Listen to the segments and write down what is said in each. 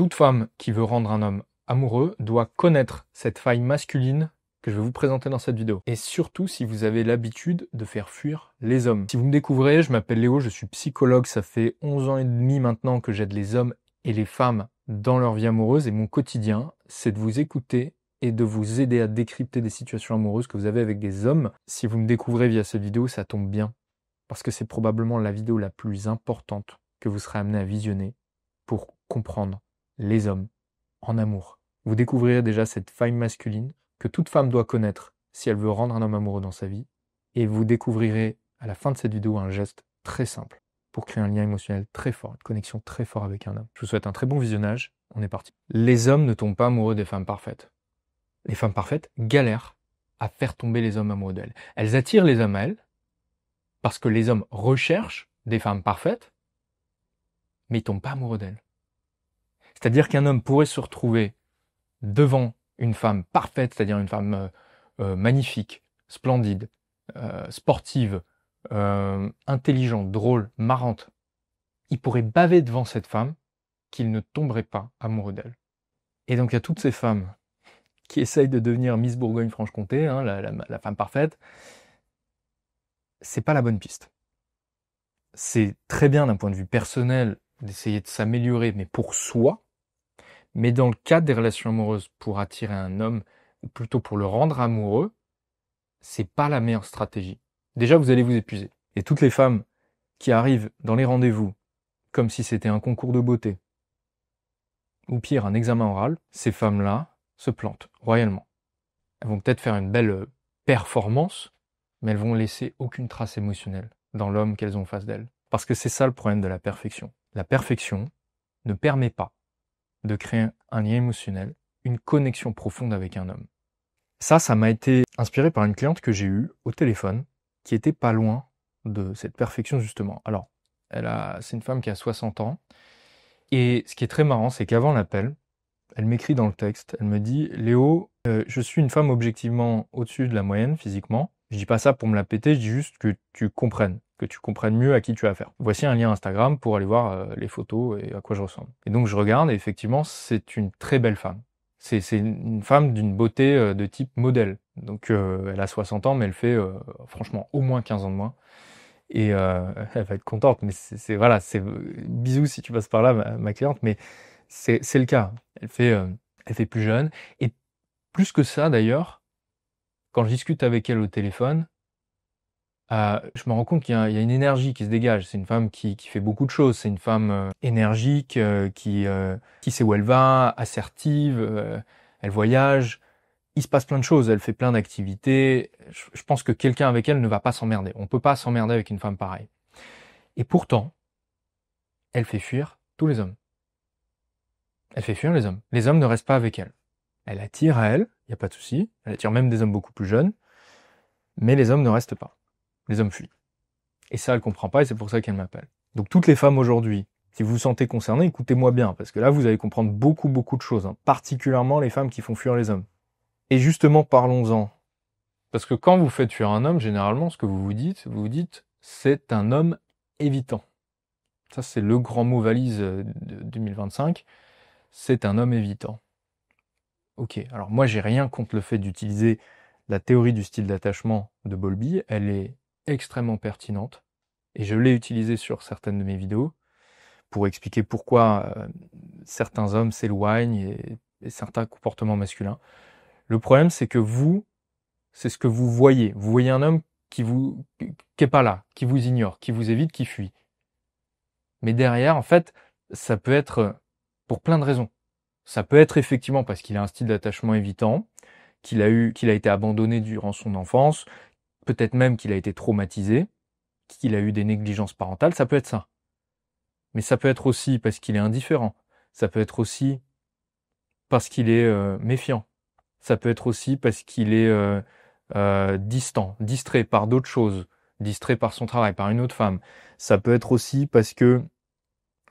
Toute femme qui veut rendre un homme amoureux doit connaître cette faille masculine que je vais vous présenter dans cette vidéo. Et surtout si vous avez l'habitude de faire fuir les hommes. Si vous me découvrez, je m'appelle Léo, je suis psychologue, ça fait 11 ans et demi maintenant que j'aide les hommes et les femmes dans leur vie amoureuse et mon quotidien, c'est de vous écouter et de vous aider à décrypter des situations amoureuses que vous avez avec des hommes. Si vous me découvrez via cette vidéo, ça tombe bien parce que c'est probablement la vidéo la plus importante que vous serez amené à visionner pour comprendre les hommes en amour. Vous découvrirez déjà cette faille masculine que toute femme doit connaître si elle veut rendre un homme amoureux dans sa vie. Et vous découvrirez à la fin de cette vidéo un geste très simple pour créer un lien émotionnel très fort, une connexion très forte avec un homme. Je vous souhaite un très bon visionnage. On est parti. Les hommes ne tombent pas amoureux des femmes parfaites. Les femmes parfaites galèrent à faire tomber les hommes amoureux d'elles. Elles attirent les hommes à elles parce que les hommes recherchent des femmes parfaites, mais ils tombent pas amoureux d'elles. C'est-à-dire qu'un homme pourrait se retrouver devant une femme parfaite, c'est-à-dire une femme magnifique, splendide, sportive, intelligente, drôle, marrante. Il pourrait baver devant cette femme qu'il ne tomberait pas amoureux d'elle. Et donc il y a toutes ces femmes qui essayent de devenir Miss Bourgogne-Franche-Comté, hein, la femme parfaite. C'est pas la bonne piste. C'est très bien d'un point de vue personnel d'essayer de s'améliorer, mais pour soi. Mais dans le cadre des relations amoureuses, pour attirer un homme, ou plutôt pour le rendre amoureux, c'est pas la meilleure stratégie. Déjà, vous allez vous épuiser. Et toutes les femmes qui arrivent dans les rendez-vous comme si c'était un concours de beauté, ou pire, un examen oral, ces femmes-là se plantent royalement. Elles vont peut-être faire une belle performance, mais elles vont laisser aucune trace émotionnelle dans l'homme qu'elles ont en face d'elles. Parce que c'est ça le problème de la perfection. La perfection ne permet pas de créer un lien émotionnel, une connexion profonde avec un homme. Ça m'a été inspiré par une cliente que j'ai eue au téléphone, qui était pas loin de cette perfection justement. Alors, c'est une femme qui a 60 ans, et ce qui est très marrant, c'est qu'avant l'appel, elle m'écrit dans le texte, elle me dit « Léo, je suis une femme objectivement au-dessus de la moyenne physiquement. Je dis pas ça pour me la péter, je dis juste que tu comprennes mieux à qui tu as affaire. Voici un lien Instagram pour aller voir les photos et à quoi je ressemble. » Et donc je regarde et effectivement, c'est une très belle femme. C'est une femme d'une beauté de type modèle. Donc elle a 60 ans, mais elle fait franchement au moins 15 ans de moins. Et elle va être contente, mais c'est bisous si tu passes par là, ma cliente, mais c'est le cas. Elle fait plus jeune. Et plus que ça, d'ailleurs, quand je discute avec elle au téléphone, je me rends compte qu'il y a une énergie qui se dégage. C'est une femme qui fait beaucoup de choses. C'est une femme énergique, qui sait où elle va, assertive, elle voyage. Il se passe plein de choses. Elle fait plein d'activités. Je pense que quelqu'un avec elle ne va pas s'emmerder. On peut pas s'emmerder avec une femme pareille. Et pourtant, elle fait fuir tous les hommes. Elle fait fuir les hommes. Les hommes ne restent pas avec elle. Elle attire à elle, il n'y a pas de souci. Elle attire même des hommes beaucoup plus jeunes. Mais les hommes ne restent pas. Les hommes fuient. Et ça, elle comprend pas et c'est pour ça qu'elle m'appelle. Donc toutes les femmes aujourd'hui, si vous vous sentez concernées, écoutez-moi bien, parce que là, vous allez comprendre beaucoup de choses, hein, particulièrement les femmes qui font fuir les hommes. Et justement, parlons-en. Parce que quand vous faites fuir un homme, généralement, ce que vous vous dites, c'est un homme évitant. Ça, c'est le grand mot valise de 2025. C'est un homme évitant. Ok, alors moi, j'ai rien contre le fait d'utiliser la théorie du style d'attachement de Bowlby. Elle est extrêmement pertinente. Et je l'ai utilisée sur certaines de mes vidéos pour expliquer pourquoi certains hommes s'éloignent et certains comportements masculins. Le problème, c'est que vous, c'est ce que vous voyez. Vous voyez un homme qui est pas là, qui vous ignore, qui vous évite, qui fuit. Mais derrière, en fait, ça peut être pour plein de raisons. Ça peut être effectivement parce qu'il a un style d'attachement évitant, qu'il a été abandonné durant son enfance, peut-être même qu'il a été traumatisé, qu'il a eu des négligences parentales, ça peut être ça. Mais ça peut être aussi parce qu'il est indifférent. Ça peut être aussi parce qu'il est méfiant. Ça peut être aussi parce qu'il est distant, distrait par d'autres choses, distrait par son travail, par une autre femme. Ça peut être aussi parce que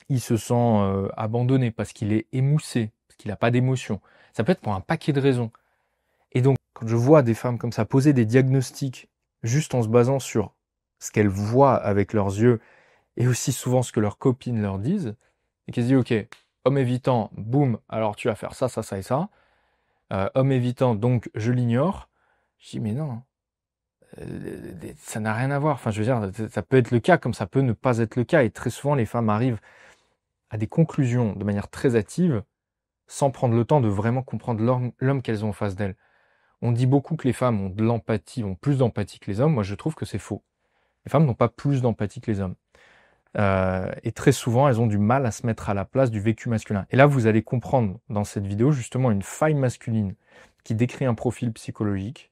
il se sent abandonné, parce qu'il est émoussé, parce qu'il n'a pas d'émotion. Ça peut être pour un paquet de raisons. Et donc, quand je vois des femmes comme ça poser des diagnostics juste en se basant sur ce qu'elles voient avec leurs yeux et aussi souvent ce que leurs copines leur disent, et qu'elles se disent, ok, Homme évitant, boum, alors tu vas faire ça, ça, ça et ça. Homme évitant, donc je l'ignore. Je dis mais non, ça n'a rien à voir. Enfin, je veux dire, ça peut être le cas comme ça peut ne pas être le cas. Et très souvent, les femmes arrivent à des conclusions de manière très hâtive, sans prendre le temps de vraiment comprendre l'homme qu'elles ont en face d'elles. On dit beaucoup que les femmes ont de l'empathie, ont plus d'empathie que les hommes. Moi, je trouve que c'est faux. Les femmes n'ont pas plus d'empathie que les hommes. Et très souvent, elles ont du mal à se mettre à la place du vécu masculin. Et là, vous allez comprendre dans cette vidéo justement une faille masculine qui décrit un profil psychologique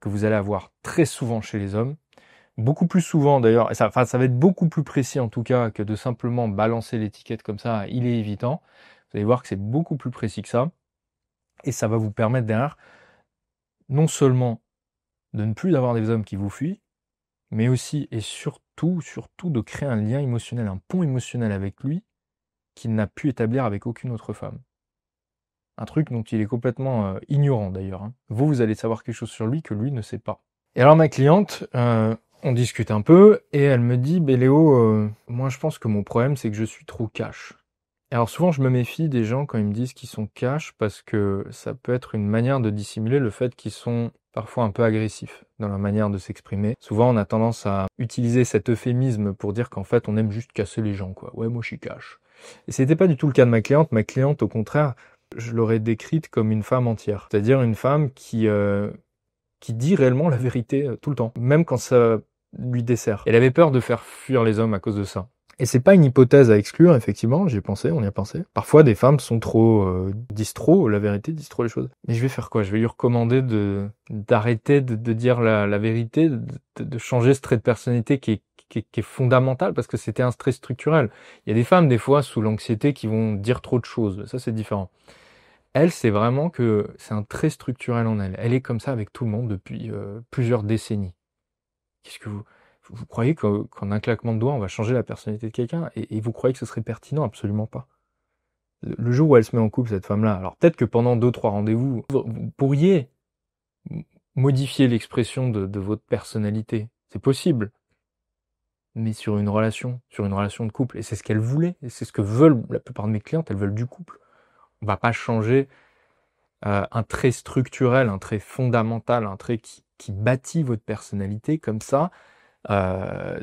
que vous allez avoir très souvent chez les hommes. Beaucoup plus souvent d'ailleurs, ça va être beaucoup plus précis en tout cas que de simplement balancer l'étiquette comme ça, il est évitant. Vous allez voir que c'est beaucoup plus précis que ça. Et ça va vous permettre derrière, non seulement de ne plus avoir des hommes qui vous fuient, mais aussi et surtout de créer un lien émotionnel, un pont émotionnel avec lui qu'il n'a pu établir avec aucune autre femme. Un truc dont il est complètement ignorant d'ailleurs. Hein. Vous allez savoir quelque chose sur lui que lui ne sait pas. Et alors ma cliente, on discute un peu et elle me dit, Léo, moi je pense que mon problème c'est que je suis trop cash. Et alors souvent je me méfie des gens quand ils me disent qu'ils sont cash parce que ça peut être une manière de dissimuler le fait qu'ils sont parfois un peu agressifs dans la manière de s'exprimer. Souvent on a tendance à utiliser cet euphémisme pour dire qu'en fait on aime juste casser les gens, quoi. Ouais, moi je suis cash. Et c'était pas du tout le cas de ma cliente. Ma cliente, au contraire, je l'aurais décrite comme une femme entière. C'est-à-dire une femme qui dit réellement la vérité tout le temps, même quand ça lui dessert. Elle avait peur de faire fuir les hommes à cause de ça. Et c'est pas une hypothèse à exclure, effectivement, j'y ai pensé, on y a pensé. Parfois, des femmes sont disent trop la vérité, disent trop les choses. Mais je vais faire quoi? Je vais lui recommander d'arrêter de dire la vérité, de changer ce trait de personnalité qui est fondamental parce que c'était un stress structurel. Il y a des femmes, des fois, sous l'anxiété, qui vont dire trop de choses. Ça, c'est différent. Elle, c'est vraiment que c'est un trait structurel en elle. Elle est comme ça avec tout le monde depuis plusieurs décennies. Qu'est-ce que vous croyez qu'en un claquement de doigts, on va changer la personnalité de quelqu'un et vous croyez que ce serait pertinent? Absolument pas. Le jour où elle se met en couple, cette femme-là, alors peut-être que pendant 2-3 rendez-vous, vous pourriez modifier l'expression de votre personnalité. C'est possible. Mais sur une relation de couple, et c'est ce qu'elle voulait, et c'est ce que veulent la plupart de mes clientes, elles veulent du couple. On va pas changer un trait structurel, un trait fondamental, un trait qui bâtit votre personnalité comme ça,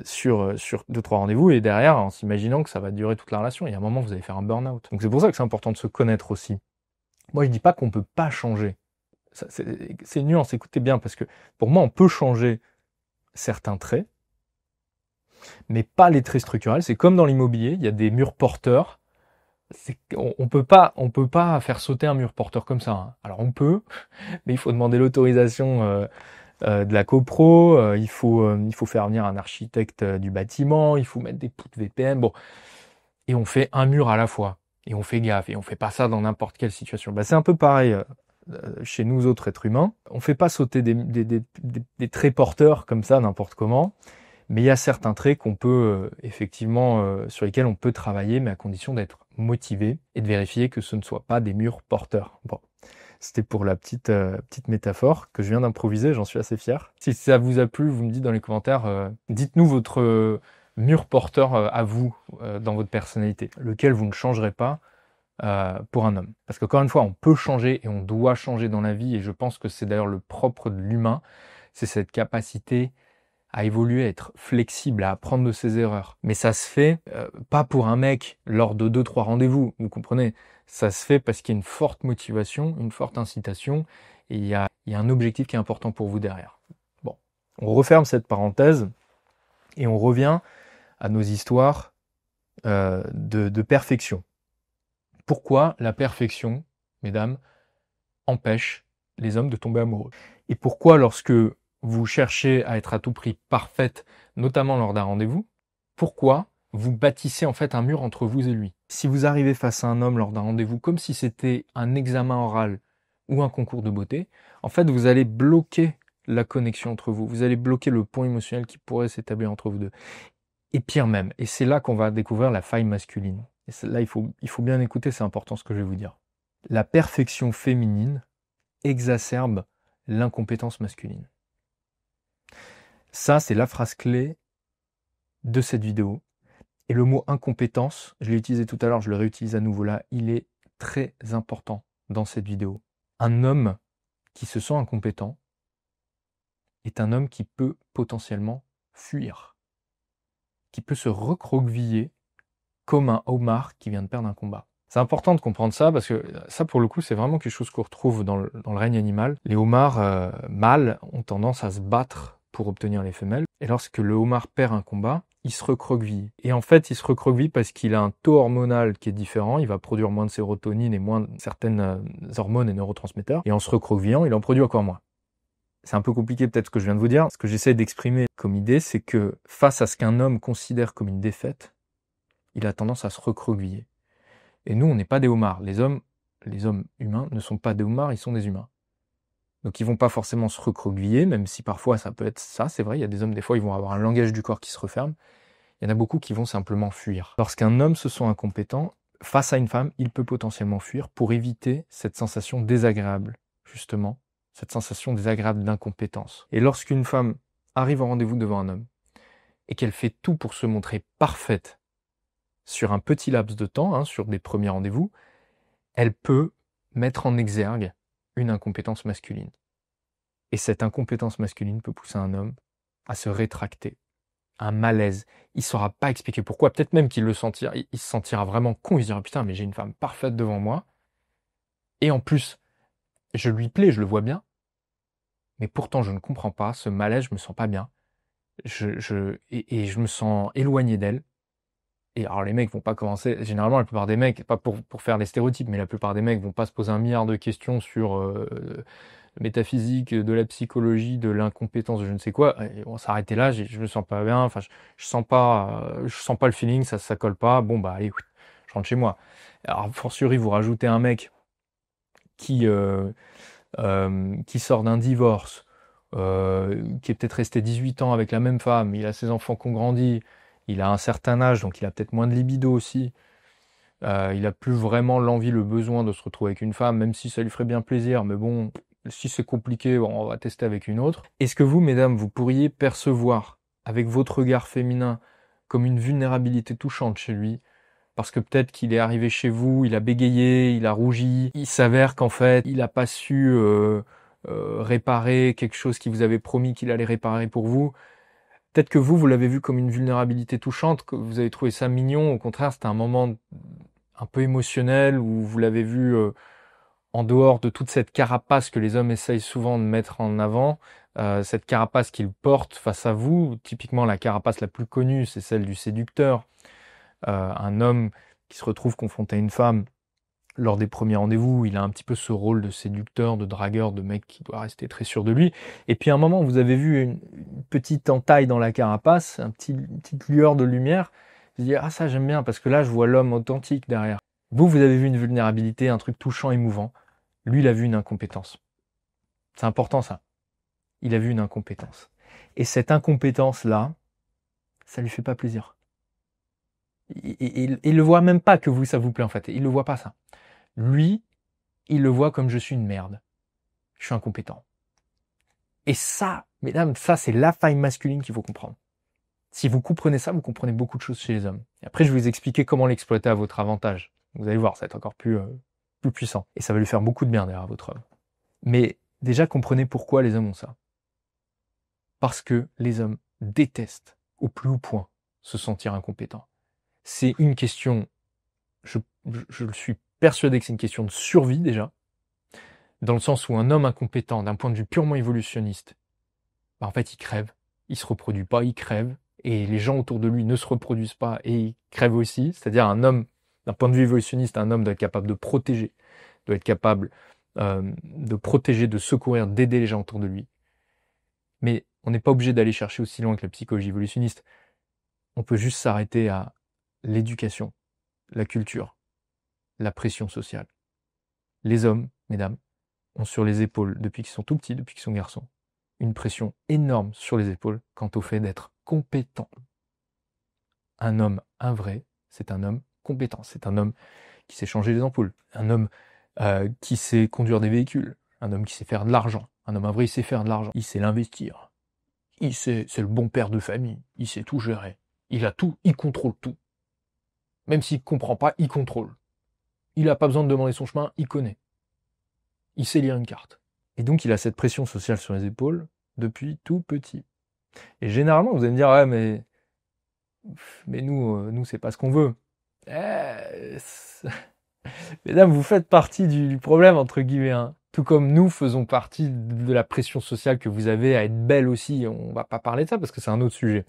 sur 2-3 rendez-vous, et derrière, en s'imaginant que ça va durer toute la relation. Il y a un moment, vous allez faire un burn-out. Donc c'est pour ça que c'est important de se connaître aussi. Moi, je dis pas qu'on peut pas changer. C'est une nuance, écoutez bien, parce que pour moi, on peut changer certains traits, mais pas les traits structurels. C'est comme dans l'immobilier, il y a des murs porteurs. On peut pas faire sauter un mur porteur comme ça. Hein. Alors on peut, mais il faut demander l'autorisation de la copro, il faut faire venir un architecte du bâtiment, il faut mettre des poutres VPN, bon. Et on fait un mur à la fois. Et on fait gaffe. Et on fait pas ça dans n'importe quelle situation. Bah, c'est un peu pareil chez nous autres êtres humains. On fait pas sauter des traits porteurs comme ça n'importe comment. Mais il y a certains traits qu'on peut effectivement sur lesquels on peut travailler, mais à condition d'être motivé et de vérifier que ce ne soit pas des murs porteurs. Bon. C'était pour la petite métaphore que je viens d'improviser, j'en suis assez fier. Si ça vous a plu, vous me dites dans les commentaires, dites-nous votre mur porteur à vous dans votre personnalité, lequel vous ne changerez pas pour un homme. Parce qu'encore une fois, on peut changer et on doit changer dans la vie, et je pense que c'est d'ailleurs le propre de l'humain, c'est cette capacité à évoluer, à être flexible, à apprendre de ses erreurs. Mais ça se fait pas pour un mec lors de 2-3 rendez-vous, vous comprenez? Ça se fait parce qu'il y a une forte motivation, une forte incitation, et il y a un objectif qui est important pour vous derrière. Bon, on referme cette parenthèse et on revient à nos histoires de perfection. Pourquoi la perfection, mesdames, empêche les hommes de tomber amoureux? Et pourquoi lorsque vous cherchez à être à tout prix parfaite, notamment lors d'un rendez-vous, pourquoi vous bâtissez en fait un mur entre vous et lui? Si vous arrivez face à un homme lors d'un rendez-vous comme si c'était un examen oral ou un concours de beauté, en fait vous allez bloquer la connexion entre vous, vous allez bloquer le pont émotionnel qui pourrait s'établir entre vous deux. Et pire même, et c'est là qu'on va découvrir la faille masculine. Et là il faut bien écouter, c'est important ce que je vais vous dire. La perfection féminine exacerbe l'incompétence masculine. Ça, c'est la phrase clé de cette vidéo. Et le mot incompétence, je l'ai utilisé tout à l'heure, je le réutilise à nouveau là, il est très important dans cette vidéo. Un homme qui se sent incompétent est un homme qui peut potentiellement fuir, qui peut se recroqueviller comme un homard qui vient de perdre un combat. C'est important de comprendre ça parce que ça, pour le coup, c'est vraiment quelque chose qu'on retrouve dans le règne animal. Les homards mâles ont tendance à se battre pour obtenir les femelles. Et lorsque le homard perd un combat, il se recroqueville. Et en fait, il se recroqueville parce qu'il a un taux hormonal qui est différent. Il va produire moins de sérotonine et moins de certaines hormones et neurotransmetteurs. Et en se recroquevillant, il en produit encore moins. C'est un peu compliqué peut-être ce que je viens de vous dire. Ce que j'essaie d'exprimer comme idée, c'est que face à ce qu'un homme considère comme une défaite, il a tendance à se recroqueviller. Et nous, on n'est pas des homards. Les hommes humains ne sont pas des homards, ils sont des humains. Donc ils vont pas forcément se recroqueviller, même si parfois ça peut être ça, c'est vrai, il y a des hommes, des fois, ils vont avoir un langage du corps qui se referme. Il y en a beaucoup qui vont simplement fuir. Lorsqu'un homme se sent incompétent, face à une femme, il peut potentiellement fuir pour éviter cette sensation désagréable, justement, cette sensation désagréable d'incompétence. Et lorsqu'une femme arrive en rendez-vous devant un homme, et qu'elle fait tout pour se montrer parfaite sur un petit laps de temps, sur des premiers rendez-vous, elle peut mettre en exergue une incompétence masculine. Et cette incompétence masculine peut pousser un homme à se rétracter, un malaise. Il ne saura pas expliquer pourquoi. Peut-être même qu'il le sentira, il se sentira vraiment con. Il se dira putain, mais j'ai une femme parfaite devant moi. Et en plus, je lui plais, je le vois bien. Mais pourtant, je ne comprends pas. Ce malaise, je me sens pas bien. Et je me sens éloigné d'elle. Et alors les mecs vont pas commencer, généralement la plupart des mecs, pas pour faire les stéréotypes, mais la plupart des mecs vont pas se poser un milliard de questions sur la métaphysique, de la psychologie, de l'incompétence, de je ne sais quoi. Et on s'arrêter là, je me sens pas bien, enfin je sens pas le feeling, ça colle pas. Bon bah allez, je rentre chez moi. Alors fortiori vous rajoutez un mec qui sort d'un divorce, qui est peut-être resté 18 ans avec la même femme, il a ses enfants qui ont grandi. Il a un certain âge, donc il a peut-être moins de libido aussi. Il a plus vraiment l'envie, le besoin de se retrouver avec une femme, même si ça lui ferait bien plaisir. Mais bon, si c'est compliqué, bon, on va tester avec une autre. Est-ce que vous, mesdames, vous pourriez percevoir, avec votre regard féminin, comme une vulnérabilité touchante chez lui, parce que peut-être qu'il est arrivé chez vous, il a bégayé, il a rougi, il s'avère qu'en fait, il n'a pas su réparer quelque chose qu'il vous avait promis qu'il allait réparer pour vous. Peut-être que vous l'avez vu comme une vulnérabilité touchante, que vous avez trouvé ça mignon, au contraire, c'était un moment un peu émotionnel où vous l'avez vu en dehors de toute cette carapace que les hommes essayent souvent de mettre en avant, cette carapace qu'ils portent face à vous. Typiquement, la carapace la plus connue, c'est celle du séducteur. Un homme qui se retrouve confronté à une femme lors des premiers rendez-vous, il a un petit peu ce rôle de séducteur, de dragueur, de mec qui doit rester très sûr de lui. Et puis à un moment, vous avez vu une petite entaille dans la carapace, une petite lueur de lumière. Vous dites, ah ça j'aime bien, parce que là je vois l'homme authentique derrière. Vous avez vu une vulnérabilité, un truc touchant, émouvant. Lui, il a vu une incompétence. C'est important ça. Il a vu une incompétence. Et cette incompétence-là, ça lui fait pas plaisir. Il le voit même pas que vous, ça vous plaît en fait. Il le voit pas ça. Lui, il le voit comme je suis une merde. Je suis incompétent. Et ça, mesdames, ça c'est la faille masculine qu'il faut comprendre. Si vous comprenez ça, vous comprenez beaucoup de choses chez les hommes. Et après, je vais vous expliquer comment l'exploiter à votre avantage. Vous allez voir, ça va être encore plus puissant. Et ça va lui faire beaucoup de bien derrière votre homme. Mais déjà, comprenez pourquoi les hommes ont ça. Parce que les hommes détestent au plus haut point se sentir incompétents. C'est une question, je le suis persuadé que c'est une question de survie déjà, dans le sens où un homme incompétent, d'un point de vue purement évolutionniste, en fait il crève, il se reproduit pas, il crève, et les gens autour de lui ne se reproduisent pas et ils crèvent aussi. C'est-à-dire un homme, d'un point de vue évolutionniste, un homme doit être capable de protéger, doit être capable de protéger, de secourir, d'aider les gens autour de lui. Mais on n'est pas obligé d'aller chercher aussi loin que la psychologie évolutionniste. On peut juste s'arrêter à l'éducation, la culture, la pression sociale. Les hommes, mesdames, ont sur les épaules, depuis qu'ils sont tout petits, depuis qu'ils sont garçons, une pression énorme sur les épaules quant au fait d'être compétent. Un homme, un vrai, c'est un homme compétent. C'est un homme qui sait changer les ampoules, un homme qui sait conduire des véhicules, un homme qui sait faire de l'argent. Un homme, un vrai, il sait faire de l'argent. Il sait l'investir. C'est le bon père de famille. Il sait tout gérer. Il a tout, il contrôle tout. Même s'il comprend pas, il contrôle. Il a pas besoin de demander son chemin, il connaît. Il sait lire une carte. Et donc, il a cette pression sociale sur les épaules depuis tout petit. Et généralement, vous allez me dire, ouais, mais nous, c'est pas ce qu'on veut. Eh, mesdames, vous faites partie du problème, entre guillemets, hein. Tout comme nous faisons partie de la pression sociale que vous avez à être belle aussi. On va pas parler de ça parce que c'est un autre sujet.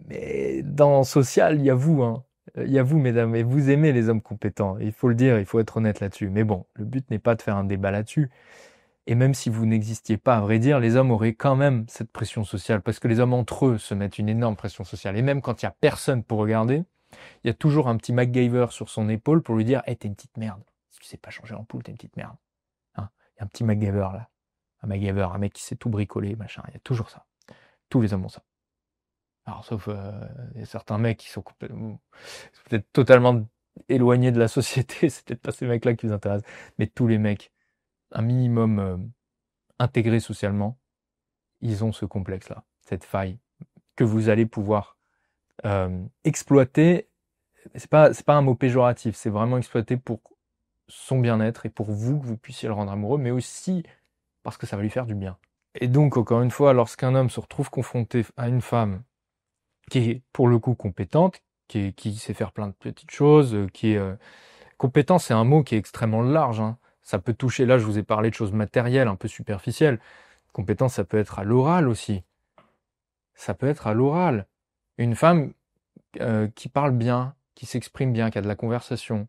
Mais dans social, il y a vous, hein. Il y a vous, mesdames, et vous aimez les hommes compétents. Il faut le dire, il faut être honnête là-dessus. Mais bon, le but n'est pas de faire un débat là-dessus. Et même si vous n'existiez pas, à vrai dire, les hommes auraient quand même cette pression sociale, parce que les hommes entre eux se mettent une énorme pression sociale. Et même quand il y a personne pour regarder, il y a toujours un petit MacGyver sur son épaule pour lui dire « Hey, t'es une petite merde. Si tu sais pas changer l'ampoule, t'es une petite merde. » Hein, il y a un petit MacGyver là. Un MacGyver, un mec qui sait tout bricoler, machin. Il y a toujours ça. Tous les hommes ont ça. Alors, sauf il y a certains mecs qui sont peut-être totalement éloignés de la société. C'est peut-être pas ces mecs-là qui vous intéressent. Mais tous les mecs, un minimum intégrés socialement, ils ont ce complexe-là, cette faille que vous allez pouvoir exploiter. C'est pas un mot péjoratif, c'est vraiment exploiter pour son bien-être et pour vous, que vous puissiez le rendre amoureux, mais aussi parce que ça va lui faire du bien. Et donc, encore une fois, lorsqu'un homme se retrouve confronté à une femme qui est, pour le coup, compétente, qui sait faire plein de petites choses, compétence, c'est un mot qui est extrêmement large, hein. Ça peut toucher, là, je vous ai parlé de choses matérielles, un peu superficielles. Compétence, ça peut être à l'oral aussi. Ça peut être à l'oral. Une femme qui parle bien, qui s'exprime bien, qui a de la conversation,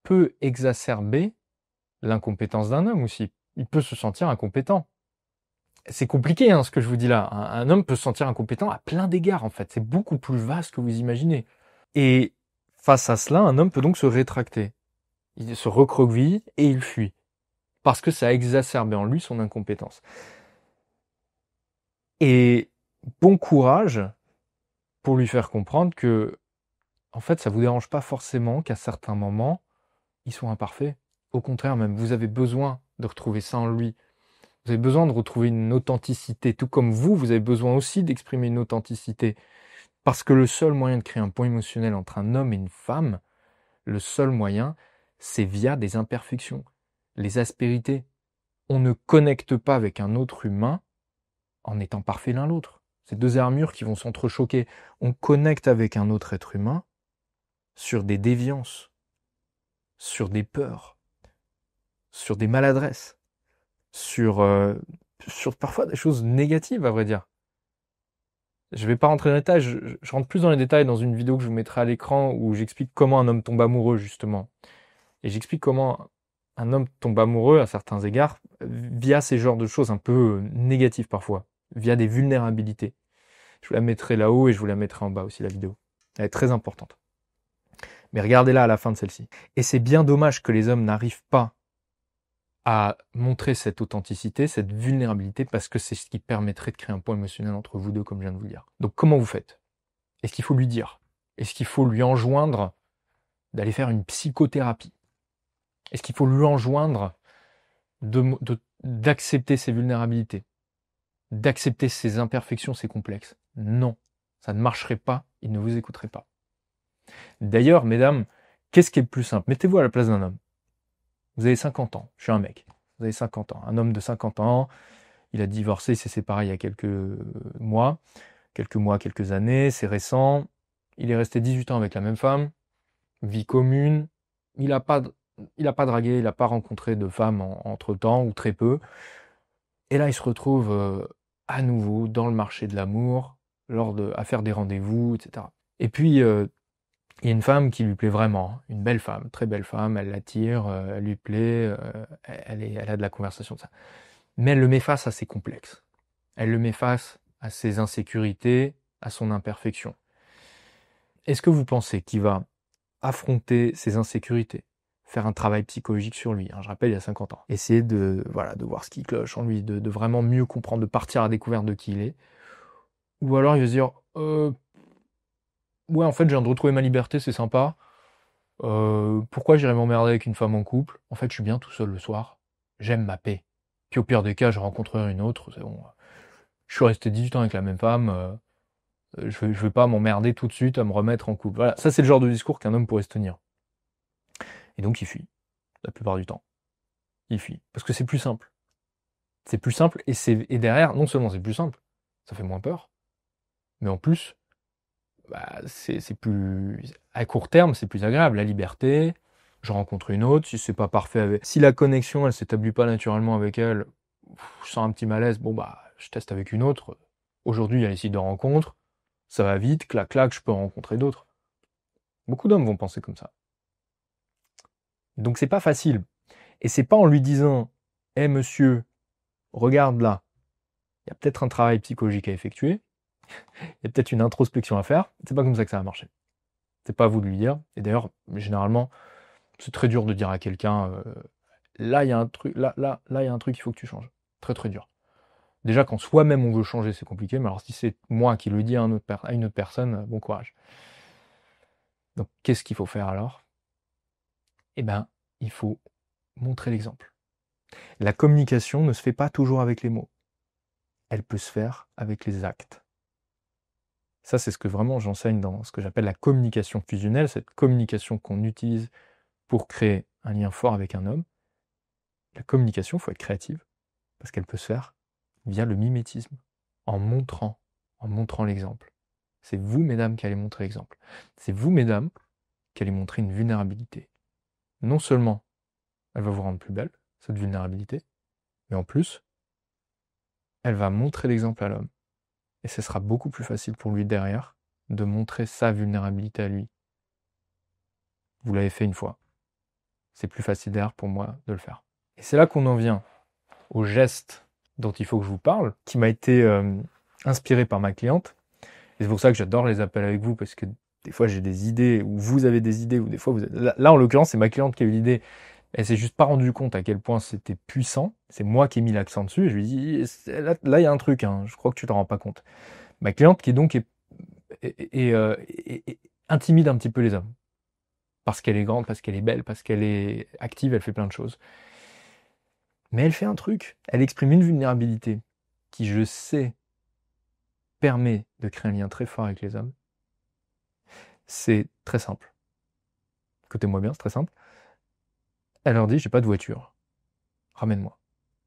peut exacerber l'incompétence d'un homme aussi. Il peut se sentir incompétent. C'est compliqué, hein, ce que je vous dis là. Un homme peut se sentir incompétent à plein d'égards, en fait. C'est beaucoup plus vaste que vous imaginez. Et face à cela, un homme peut donc se rétracter. Il se recroqueville et il fuit. Parce que ça a exacerbé en lui son incompétence. Et bon courage pour lui faire comprendre que, en fait, ça vous dérange pas forcément qu'à certains moments, ils sont imparfaits. Au contraire, même, vous avez besoin de retrouver ça en lui. Vous avez besoin de retrouver une authenticité. Tout comme vous avez besoin aussi d'exprimer une authenticité. Parce que le seul moyen de créer un pont émotionnel entre un homme et une femme, le seul moyen, c'est via des imperfections, les aspérités. On ne connecte pas avec un autre humain en étant parfait l'un l'autre. C'est deux armures qui vont s'entrechoquer. On connecte avec un autre être humain sur des déviances, sur des peurs, sur des maladresses, sur parfois des choses négatives, à vrai dire. Je vais pas rentrer dans les détails, je rentre plus dans les détails dans une vidéo que je vous mettrai à l'écran où j'explique comment un homme tombe amoureux, justement. Et j'explique comment un homme tombe amoureux, à certains égards, via ces genres de choses un peu négatives parfois, via des vulnérabilités. Je vous la mettrai là-haut et je vous la mettrai en bas aussi, la vidéo. Elle est très importante. Mais regardez-la à la fin de celle-ci. Et c'est bien dommage que les hommes n'arrivent pas à montrer cette authenticité, cette vulnérabilité, parce que c'est ce qui permettrait de créer un pont émotionnel entre vous deux, comme je viens de vous le dire. Donc comment vous faites? Est-ce qu'il faut lui dire? Est-ce qu'il faut lui enjoindre d'aller faire une psychothérapie? Est-ce qu'il faut lui enjoindre d'accepter ses vulnérabilités, d'accepter ses imperfections, ses complexes? Non, ça ne marcherait pas, il ne vous écouterait pas. D'ailleurs, mesdames, qu'est-ce qui est le plus simple? Mettez-vous à la place d'un homme. Vous avez 50 ans, je suis un mec. Vous avez 50 ans, un homme de 50 ans, il a divorcé, il s'est séparé il y a quelques mois, quelques années, c'est récent. Il est resté 18 ans avec la même femme, vie commune. Il a pas dragué, il n'a pas rencontré de femme entre-temps, ou très peu. Et là, il se retrouve à nouveau dans le marché de l'amour, à faire des rendez-vous, etc. Et puis, il y a une femme qui lui plaît vraiment, une belle femme, très belle femme, elle l'attire, elle lui plaît, elle a de la conversation, de ça. Mais elle le met face à ses complexes. Elle le met face à ses insécurités, à son imperfection. Est-ce que vous pensez qu'il va affronter ses insécurités, faire un travail psychologique sur lui, hein, je rappelle, il a 50 ans, essayer de voir ce qui cloche en lui, de vraiment mieux comprendre, de partir à la découverte de qui il est, ou alors il va se dire ouais, en fait, je viens de retrouver ma liberté, c'est sympa. Pourquoi j'irais m'emmerder avec une femme en couple? En fait, je suis bien tout seul le soir. J'aime ma paix. Puis au pire des cas, je rencontrerai une autre, c'est bon. Je suis resté 18 ans avec la même femme. Je vais pas m'emmerder tout de suite à me remettre en couple. Voilà, ça c'est le genre de discours qu'un homme pourrait se tenir. Et donc il fuit, la plupart du temps. Il fuit. Parce que c'est plus simple. C'est plus simple, et derrière, non seulement c'est plus simple, ça fait moins peur, mais en plus, bah, c'est plus... À court terme, c'est plus agréable. La liberté, je rencontre une autre, si c'est pas parfait avec... Si la connexion, elle s'établit pas naturellement avec elle, je sens un petit malaise, bon bah, je teste avec une autre. Aujourd'hui, il y a les sites de rencontres, ça va vite, clac, clac, je peux en rencontrer d'autres. Beaucoup d'hommes vont penser comme ça. Donc c'est pas facile. Et c'est pas en lui disant, hé monsieur, regarde là, il y a peut-être un travail psychologique à effectuer, il y a peut-être une introspection à faire, c'est pas comme ça que ça va marcher. C'est pas à vous de lui dire. Et d'ailleurs, généralement, c'est très dur de dire à quelqu'un, là il y a un truc, là il y a un truc, il faut que tu changes. Très très dur. Déjà, quand soi-même on veut changer, c'est compliqué, mais alors si c'est moi qui le dis à une autre personne, bon courage. Donc qu'est-ce qu'il faut faire alors? Eh ben, il faut montrer l'exemple. La communication ne se fait pas toujours avec les mots. Elle peut se faire avec les actes. Ça, c'est ce que vraiment j'enseigne dans ce que j'appelle la communication fusionnelle, cette communication qu'on utilise pour créer un lien fort avec un homme. La communication, il faut être créative, parce qu'elle peut se faire via le mimétisme, en montrant l'exemple. C'est vous, mesdames, qui allez montrer l'exemple. C'est vous, mesdames, qui allez montrer une vulnérabilité. Non seulement elle va vous rendre plus belle, cette vulnérabilité, mais en plus, elle va montrer l'exemple à l'homme. Et ce sera beaucoup plus facile pour lui derrière de montrer sa vulnérabilité à lui. Vous l'avez fait une fois. C'est plus facile derrière pour moi de le faire. Et c'est là qu'on en vient au geste dont il faut que je vous parle, qui m'a été inspiré par ma cliente. Et c'est pour ça que j'adore les appels avec vous, parce que des fois j'ai des idées, ou vous avez des idées, ou des fois vous êtes... Là en l'occurrence, c'est ma cliente qui a eu l'idée. Elle s'est juste pas rendue compte à quel point c'était puissant. C'est moi qui ai mis l'accent dessus. Et je lui ai dit, là il y a un truc, hein, je crois que tu t'en rends pas compte. Ma cliente qui donc intimide un petit peu les hommes. Parce qu'elle est grande, parce qu'elle est belle, parce qu'elle est active, elle fait plein de choses. Mais elle fait un truc. Elle exprime une vulnérabilité qui, je sais, permet de créer un lien très fort avec les hommes. C'est très simple. Écoutez-moi bien, c'est très simple. Elle leur dit, j'ai pas de voiture. Ramène-moi.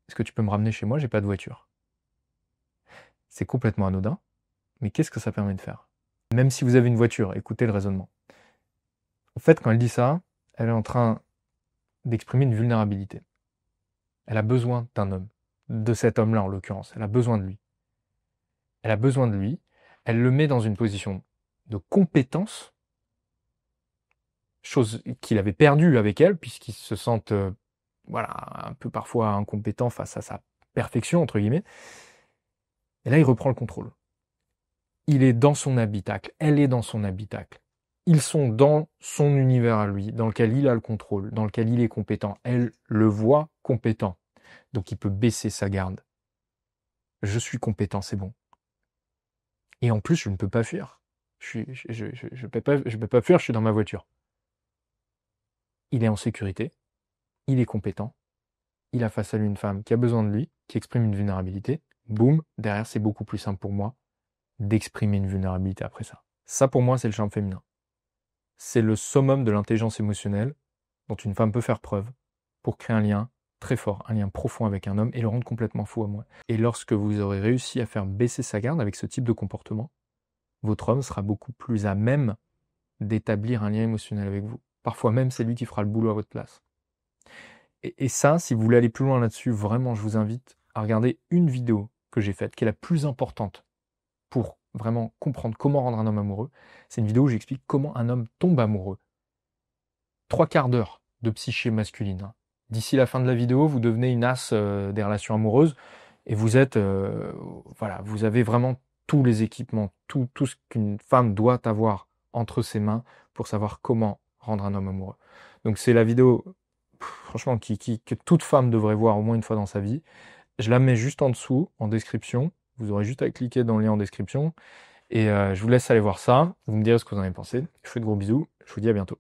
Est-ce que tu peux me ramener chez moi? J'ai pas de voiture. C'est complètement anodin, mais qu'est-ce que ça permet de faire? Même si vous avez une voiture, écoutez le raisonnement. En fait, quand elle dit ça, elle est en train d'exprimer une vulnérabilité. Elle a besoin d'un homme, de cet homme-là en l'occurrence. Elle a besoin de lui. Elle a besoin de lui. Elle le met dans une position de compétence, chose qu'il avait perdue avec elle, puisqu'il se sent voilà, un peu parfois incompétent face à sa perfection, entre guillemets. Et là, il reprend le contrôle. Il est dans son habitacle, elle est dans son habitacle. Ils sont dans son univers à lui, dans lequel il a le contrôle, dans lequel il est compétent. Elle le voit compétent. Donc il peut baisser sa garde. Je suis compétent, c'est bon. Et en plus, je ne peux pas fuir. Je peux pas fuir, je suis dans ma voiture. Il est en sécurité, il est compétent, il a face à lui une femme qui a besoin de lui, qui exprime une vulnérabilité. Boum, derrière, c'est beaucoup plus simple pour moi d'exprimer une vulnérabilité après ça. Ça, pour moi, c'est le charme féminin. C'est le summum de l'intelligence émotionnelle dont une femme peut faire preuve pour créer un lien très fort, un lien profond avec un homme et le rendre complètement fou à moi. Et lorsque vous aurez réussi à faire baisser sa garde avec ce type de comportement, votre homme sera beaucoup plus à même d'établir un lien émotionnel avec vous. Parfois même, c'est lui qui fera le boulot à votre place. Et ça, si vous voulez aller plus loin là-dessus, vraiment, je vous invite à regarder une vidéo que j'ai faite, qui est la plus importante pour vraiment comprendre comment rendre un homme amoureux. C'est une vidéo où j'explique comment un homme tombe amoureux. 3/4 d'heure de psyché masculine. D'ici la fin de la vidéo, vous devenez une as des relations amoureuses et vous êtes, voilà, vous avez vraiment tous les équipements, tout ce qu'une femme doit avoir entre ses mains pour savoir comment rendre un homme amoureux. Donc c'est la vidéo, franchement, que toute femme devrait voir au moins une fois dans sa vie. Je la mets juste en dessous, en description. Vous aurez juste à cliquer dans le lien en description. Et je vous laisse aller voir ça. Vous me direz ce que vous en avez pensé. Je vous fais de gros bisous. Je vous dis à bientôt.